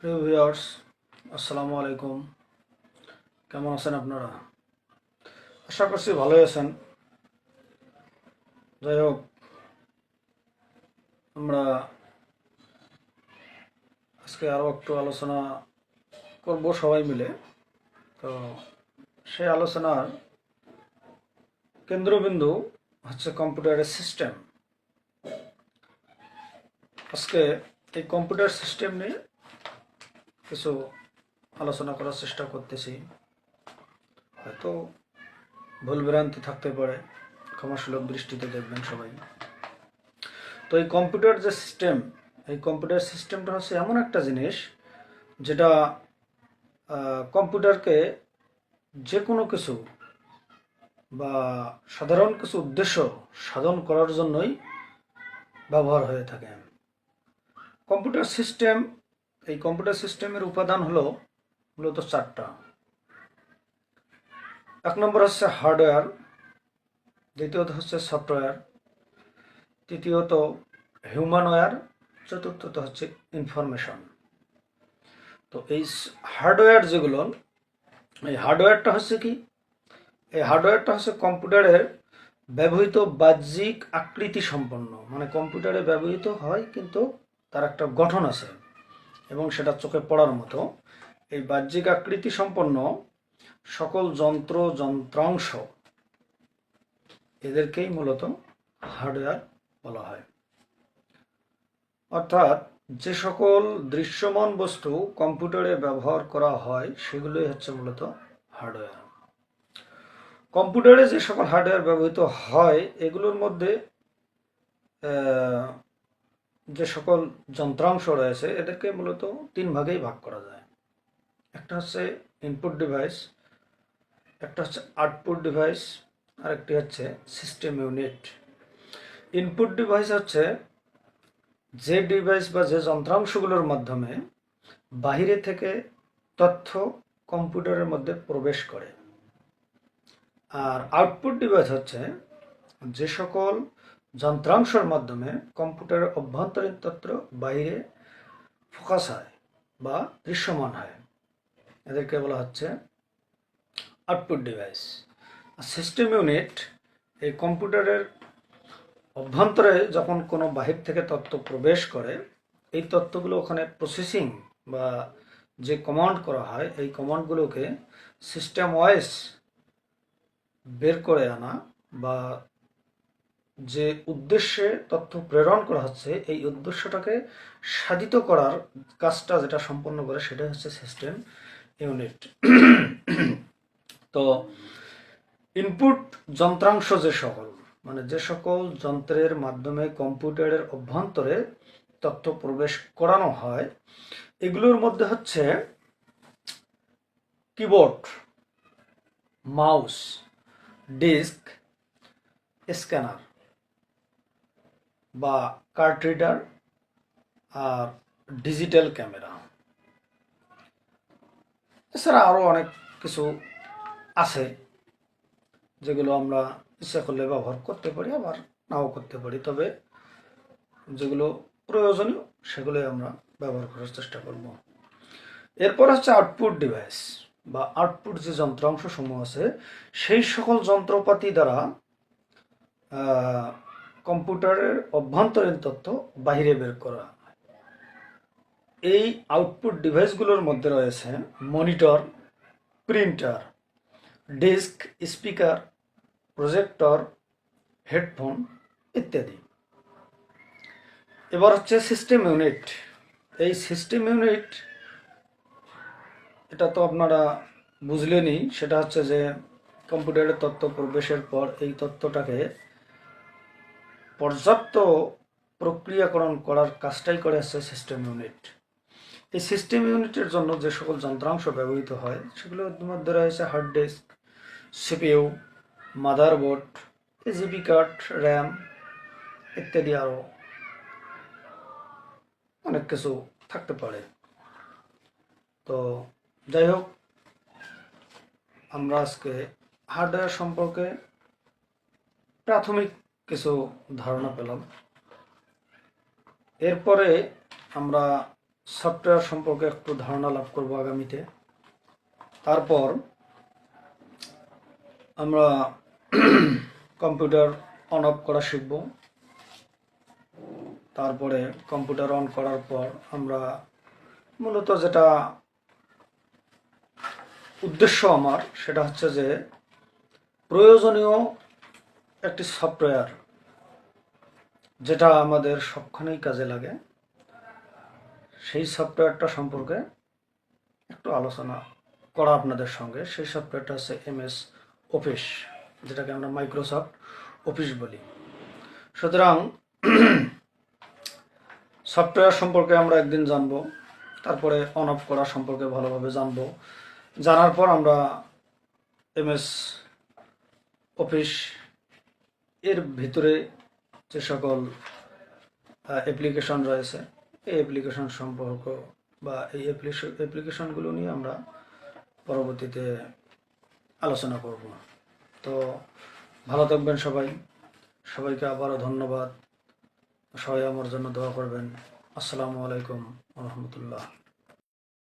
প্রিয় ভিউয়ার্স, আসসালামু আলাইকুম। কেমন আছেন আপনারা? আশা করছি ভালোই আছেন। যাই হোক, আমরা আজকে আরও একটু আলোচনা করব সবাই মিলে। তো সেই আলোচনার কেন্দ্রবিন্দু হচ্ছে কম্পিউটারের সিস্টেম। আজকে এই কম্পিউটার সিস্টেম নিয়ে কিছু আলোচনা করার চেষ্টা করতেছি। হয়তো ভুলভ্রান্তি থাকতে পারে, ক্ষমাসুলভ দৃষ্টিতে দেখবেন সবাই। তো এই কম্পিউটার যে সিস্টেম, এই কম্পিউটার সিস্টেমটা হচ্ছে এমন একটা জিনিস যেটা কম্পিউটারকে যে কোনো কিছু বা সাধারণ কিছু উদ্দেশ্য সাধন করার জন্যই ব্যবহার হয়ে থাকে। কম্পিউটার সিস্টেম, এই কম্পিউটার সিস্টেমের উপাদান হলো মূলত চারটা। এক নম্বর হচ্ছে হার্ডওয়্যার, দ্বিতীয়ত হচ্ছে সফটওয়্যার, তৃতীয়ত হিউম্যানওয়্যার, চতুর্থত হচ্ছে ইনফরমেশন। তো এই হার্ডওয়্যার যেগুলো, এই হার্ডওয়্যারটা হচ্ছে কি, এই হার্ডওয়্যারটা হচ্ছে কম্পিউটারের ব্যবহৃত বাহ্যিক আকৃতি সম্পন্ন, মানে কম্পিউটারে ব্যবহৃত হয় কিন্তু তার একটা গঠন আছে এবং সেটা চোখে পড়ার মতো। এই বাহ্যিক আকৃতি সম্পন্ন সকল যন্ত্র যন্ত্রাংশ, এদেরকেই মূলত হার্ডওয়্যার বলা হয়। অর্থাৎ যে সকল দৃশ্যমান বস্তু কম্পিউটারে ব্যবহার করা হয় সেগুলোই হচ্ছে মূলত হার্ডওয়্যার। কম্পিউটারে যে সকল হার্ডওয়্যার ব্যবহৃত হয় এগুলোর মধ্যে যে সকল যন্ত্রাংশ রয়েছে এদেরকে মূলত তিন ভাগেই ভাগ করা যায়। একটা হচ্ছে ইনপুট ডিভাইস, একটা হচ্ছে আউটপুট ডিভাইস, আর একটি হচ্ছে সিস্টেম ইউনিট। ইনপুট ডিভাইস হচ্ছে যে ডিভাইস বা যে যন্ত্রাংশগুলোর মাধ্যমে বাহিরে থেকে তথ্য কম্পিউটারের মধ্যে প্রবেশ করে। আর আউটপুট ডিভাইস হচ্ছে যে সকল যন্ত্রাংশের মাধ্যমে কম্পিউটারের অভ্যন্তরীণ তথ্য বাইরে ফোকাস হয় বা দৃশ্যমান হয়, এদেরকে বলা হচ্ছে আউটপুট ডিভাইস। আর সিস্টেম ইউনিট এই কম্পিউটারের অভ্যন্তরে যখন কোনো বাহির থেকে তথ্য প্রবেশ করে এই তথ্যগুলো ওখানে প্রসেসিং বা যে কমান্ড করা হয় এই কমান্ডগুলোকে সিস্টেম ওয়াইজ বের করে আনা বা যে উদ্দেশ্যে তথ্য প্রেরণ করা হচ্ছে এই উদ্দেশ্যটাকে সাধিত করার কাজটা যেটা সম্পন্ন করে সেটা হচ্ছে সিস্টেম ইউনিট। তো ইনপুট যন্ত্রাংশ যে সকল, মানে যে সকল যন্ত্রের মাধ্যমে কম্পিউটারের অভ্যন্তরে তথ্য প্রবেশ করানো হয় এগুলোর মধ্যে হচ্ছে কিবোর্ড, মাউস, ডিস্ক, স্ক্যানার বা কার্ড রিডার আর ডিজিটাল ক্যামেরা। এছাড়া আরও অনেক কিছু আছে যেগুলো আমরা ইচ্ছা করলে ব্যবহার করতে পারি আবার নাও করতে পারি, তবে যেগুলো প্রয়োজনীয় সেগুলোই আমরা ব্যবহার করার চেষ্টা করব। এরপর হচ্ছে আউটপুট ডিভাইস বা আউটপুট যে যন্ত্রাংশ সমূহ আছে সেই সকল যন্ত্রপাতি দ্বারা কম্পিউটারের অভ্যন্তরীণ তথ্য বাহিরে বের করা। এই আউটপুট ডিভাইসগুলোর মধ্যে রয়েছে monitor, printer, disk, speaker, projector, headphone ইত্যাদি। এবার হচ্ছে সিস্টেম ইউনিট। এই সিস্টেম ইউনিট এটা তো আপনারা বুঝলেনই, সেটা হচ্ছে যে কম্পিউটারের তথ্য প্রবেশের পর এই তথ্যটাকে পর্যাপ্ত প্রক্রিয়াকরণ করার কাজটাই করে হচ্ছে সিস্টেম ইউনিট। এই সিস্টেম ইউনিটের জন্য যে সকল যন্ত্রাংশ ব্যবহৃত হয় সেগুলোর মধ্যে রয়েছে hard disk, CPU, motherboard, GB card, RAM ইত্যাদি আরও অনেক কিছু থাকতে পারে। তো যাই হোক, আমরা আজকে হার্ডওয়্যার সম্পর্কে প্রাথমিক কিছু ধারণা পেলাম। এরপরে আমরা সফটওয়্যার সম্পর্কে একটু ধারণা লাভ করব আগামীতে। তারপর আমরা কম্পিউটার অন অফ করা শিখব। তারপরে কম্পিউটার অন করার পর আমরা মূলত যেটা উদ্দেশ্য আমার, সেটা হচ্ছে যে প্রয়োজনীয় একটি সফটওয়্যার যেটা আমাদের সবখানেই কাজে লাগে, সেই সফটওয়্যারটা সম্পর্কে একটু আলোচনা করা আপনাদের সঙ্গে। সেই সফটওয়্যারটা হচ্ছে MS অফিস, যেটাকে আমরা মাইক্রোসফট অফিস বলি। সুতরাং সফটওয়্যার সম্পর্কে আমরা একদিন জানব, তারপরে অন অফ করা সম্পর্কে ভালোভাবে জানব। জানার পর আমরা MS অফিস এর ভিতরে যে সকল অ্যাপ্লিকেশন রয়েছে, এই অ্যাপ্লিকেশন সম্পর্ক বা এই অ্যাপ্লিকেশনগুলো নিয়ে আমরা পরবর্তীতে আলোচনা করব। তো ভালো থাকবেন সবাই। সবাইকে আবারও ধন্যবাদ। সবাই আমার জন্য দোয়া করবেন। আসসালামু আলাইকুম ওয়া রাহমাতুল্লাহ।